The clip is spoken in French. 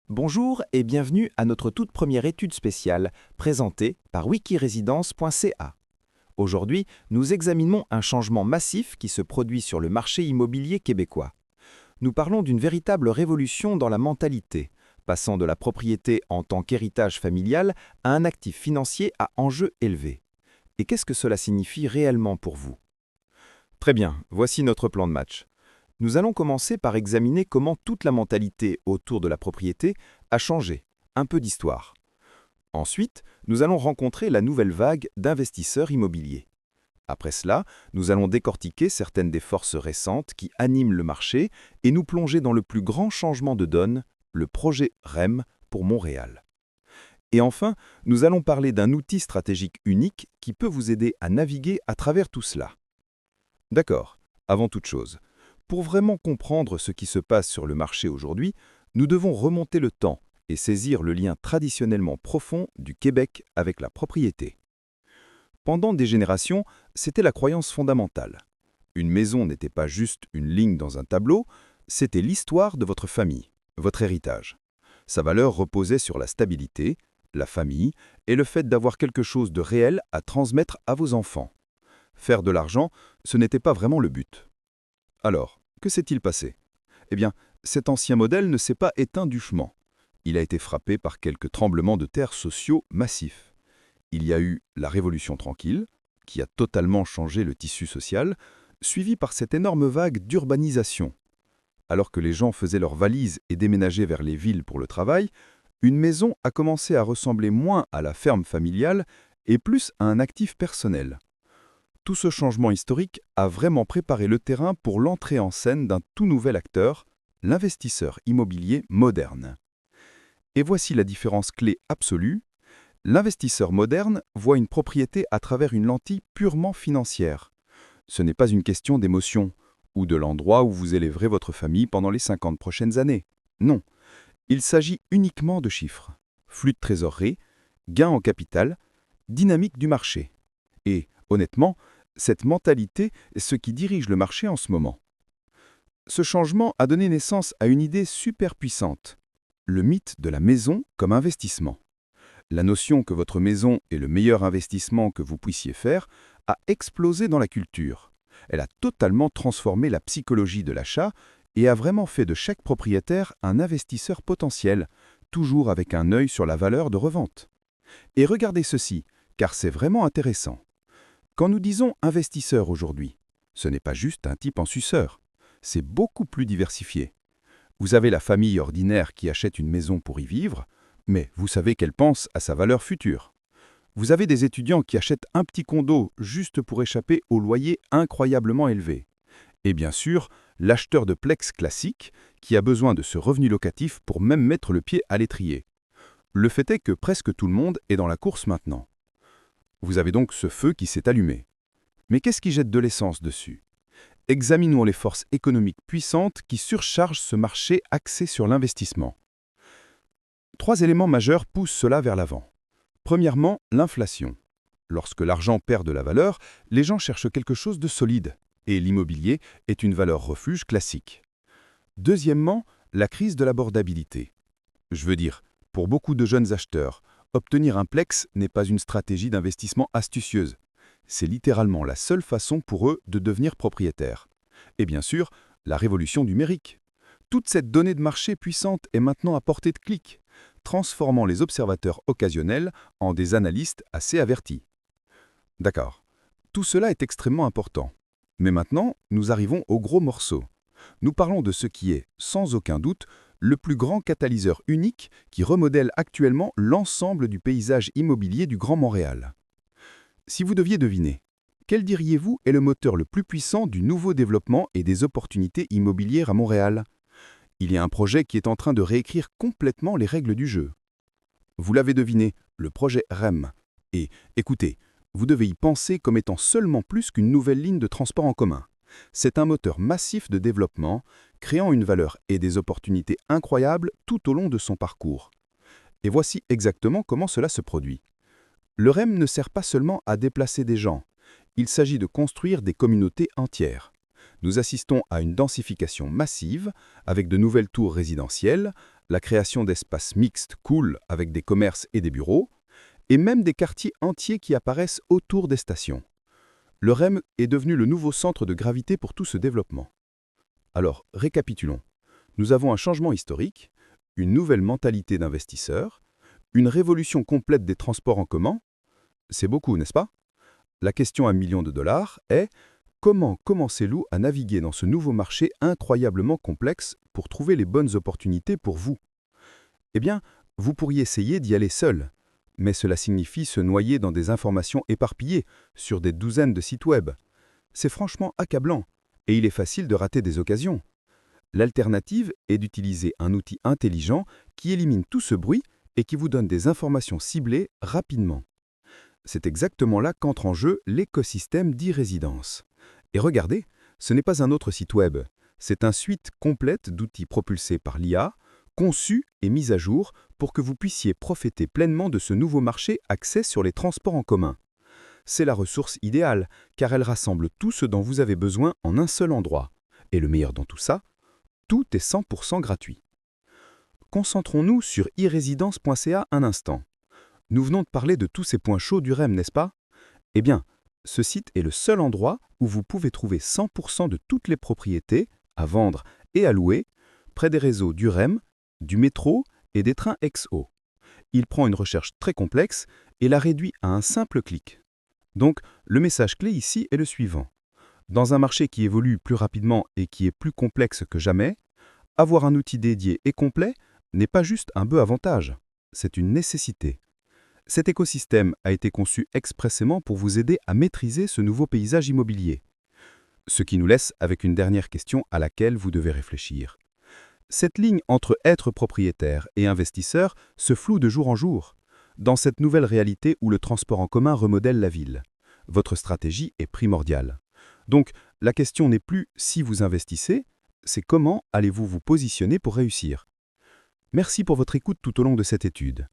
Bonjour et bienvenue à notre toute première étude spéciale présentée par wikiresidence.ca. Aujourd'hui, nous examinons un changement massif qui se produit sur le marché immobilier québécois. Nous parlons d'une véritable révolution dans la mentalité, passant de la propriété en tant qu'héritage familial à un actif financier à enjeu élevé. Et qu'est-ce que cela signifie réellement pour vous? Très bien, voici notre plan de match. Nous allons commencer par examiner comment toute la mentalité autour de la propriété a changé, un peu d'histoire. Ensuite, nous allons rencontrer la nouvelle vague d'investisseurs immobiliers. Après cela, nous allons décortiquer certaines des forces récentes qui animent le marché et nous plonger dans le plus grand changement de donne, le projet REM pour Montréal. Et enfin, nous allons parler d'un outil stratégique unique qui peut vous aider à naviguer à travers tout cela. D'accord, avant toute chose, pour vraiment comprendre ce qui se passe sur le marché aujourd'hui, nous devons remonter le temps et saisir le lien traditionnellement profond du Québec avec la propriété. Pendant des générations, c'était la croyance fondamentale. Une maison n'était pas juste une ligne dans un tableau, c'était l'histoire de votre famille, votre héritage. Sa valeur reposait sur la stabilité, la famille et le fait d'avoir quelque chose de réel à transmettre à vos enfants. Faire de l'argent, ce n'était pas vraiment le but. Alors, que s'est-il passé? Eh bien, cet ancien modèle ne s'est pas éteint du chemin. Il a été frappé par quelques tremblements de terre sociaux massifs. Il y a eu la Révolution tranquille, qui a totalement changé le tissu social, suivie par cette énorme vague d'urbanisation. Alors que les gens faisaient leurs valises et déménageaient vers les villes pour le travail, une maison a commencé à ressembler moins à la ferme familiale et plus à un actif personnel. Tout ce changement historique a vraiment préparé le terrain pour l'entrée en scène d'un tout nouvel acteur, l'investisseur immobilier moderne. Et voici la différence clé absolue. L'investisseur moderne voit une propriété à travers une lentille purement financière. Ce n'est pas une question d'émotion ou de l'endroit où vous élèverez votre famille pendant les 50 prochaines années. Non, il s'agit uniquement de chiffres. Flux de trésorerie, gains en capital, dynamique du marché. Et, honnêtement, cette mentalité est ce qui dirige le marché en ce moment. Ce changement a donné naissance à une idée super puissante, le mythe de la maison comme investissement. La notion que votre maison est le meilleur investissement que vous puissiez faire a explosé dans la culture. Elle a totalement transformé la psychologie de l'achat et a vraiment fait de chaque propriétaire un investisseur potentiel, toujours avec un œil sur la valeur de revente. Et regardez ceci, car c'est vraiment intéressant. Quand nous disons investisseur aujourd'hui, ce n'est pas juste un type en suceur, c'est beaucoup plus diversifié. Vous avez la famille ordinaire qui achète une maison pour y vivre, mais vous savez qu'elle pense à sa valeur future. Vous avez des étudiants qui achètent un petit condo juste pour échapper au loyer incroyablement élevé. Et bien sûr, l'acheteur de Plex classique qui a besoin de ce revenu locatif pour même mettre le pied à l'étrier. Le fait est que presque tout le monde est dans la course maintenant. Vous avez donc ce feu qui s'est allumé. Mais qu'est-ce qui jette de l'essence dessus? Examinons les forces économiques puissantes qui surchargent ce marché axé sur l'investissement. 3 éléments majeurs poussent cela vers l'avant. Premièrement, l'inflation. Lorsque l'argent perd de la valeur, les gens cherchent quelque chose de solide, et l'immobilier est une valeur refuge classique. Deuxièmement, la crise de l'abordabilité. Je veux dire, pour beaucoup de jeunes acheteurs, obtenir un Plex n'est pas une stratégie d'investissement astucieuse. C'est littéralement la seule façon pour eux de devenir propriétaires. Et bien sûr, la révolution numérique. Toute cette donnée de marché puissante est maintenant à portée de clic, transformant les observateurs occasionnels en des analystes assez avertis. D'accord, tout cela est extrêmement important. Mais maintenant, nous arrivons au gros morceau. Nous parlons de ce qui est, sans aucun doute, le plus grand catalyseur unique qui remodèle actuellement l'ensemble du paysage immobilier du Grand Montréal. Si vous deviez deviner, quel diriez-vous est le moteur le plus puissant du nouveau développement et des opportunités immobilières à Montréal? Il y a un projet qui est en train de réécrire complètement les règles du jeu. Vous l'avez deviné, le projet REM. Et écoutez, vous devez y penser comme étant seulement plus qu'une nouvelle ligne de transport en commun. C'est un moteur massif de développement, créant une valeur et des opportunités incroyables tout au long de son parcours. Et voici exactement comment cela se produit. Le REM ne sert pas seulement à déplacer des gens, il s'agit de construire des communautés entières. Nous assistons à une densification massive, avec de nouvelles tours résidentielles, la création d'espaces mixtes cool avec des commerces et des bureaux, et même des quartiers entiers qui apparaissent autour des stations. Le REM est devenu le nouveau centre de gravité pour tout ce développement. Alors, récapitulons. Nous avons un changement historique, une nouvelle mentalité d'investisseurs, une révolution complète des transports en commun. C'est beaucoup, n'est-ce pas? La question à millions de dollars est: comment commencez-vous à naviguer dans ce nouveau marché incroyablement complexe pour trouver les bonnes opportunités pour vous? Eh bien, vous pourriez essayer d'y aller seul, mais cela signifie se noyer dans des informations éparpillées sur des douzaines de sites web. C'est franchement accablant, et il est facile de rater des occasions. L'alternative est d'utiliser un outil intelligent qui élimine tout ce bruit et qui vous donne des informations ciblées rapidement. C'est exactement là qu'entre en jeu l'écosystème d'e-résidence. Et regardez, ce n'est pas un autre site web, c'est une suite complète d'outils propulsés par l'IA, conçus et mis à jour pour que vous puissiez profiter pleinement de ce nouveau marché axé sur les transports en commun. C'est la ressource idéale, car elle rassemble tout ce dont vous avez besoin en un seul endroit. Et le meilleur dans tout ça, tout est 100% gratuit. Concentrons-nous sur e-résidence.ca un instant. Nous venons de parler de tous ces points chauds du REM, n'est-ce pas? Eh bien, ce site est le seul endroit où vous pouvez trouver 100% de toutes les propriétés à vendre et à louer près des réseaux du REM, du métro et des trains XO. Il prend une recherche très complexe et la réduit à un simple clic. Donc, le message clé ici est le suivant. Dans un marché qui évolue plus rapidement et qui est plus complexe que jamais, avoir un outil dédié et complet n'est pas juste un beau avantage, c'est une nécessité. Cet écosystème a été conçu expressément pour vous aider à maîtriser ce nouveau paysage immobilier. Ce qui nous laisse avec une dernière question à laquelle vous devez réfléchir. Cette ligne entre être propriétaire et investisseur se floue de jour en jour. Dans cette nouvelle réalité où le transport en commun remodèle la ville, votre stratégie est primordiale. Donc, la question n'est plus si vous investissez, c'est comment allez-vous vous positionner pour réussir. Merci pour votre écoute tout au long de cette étude.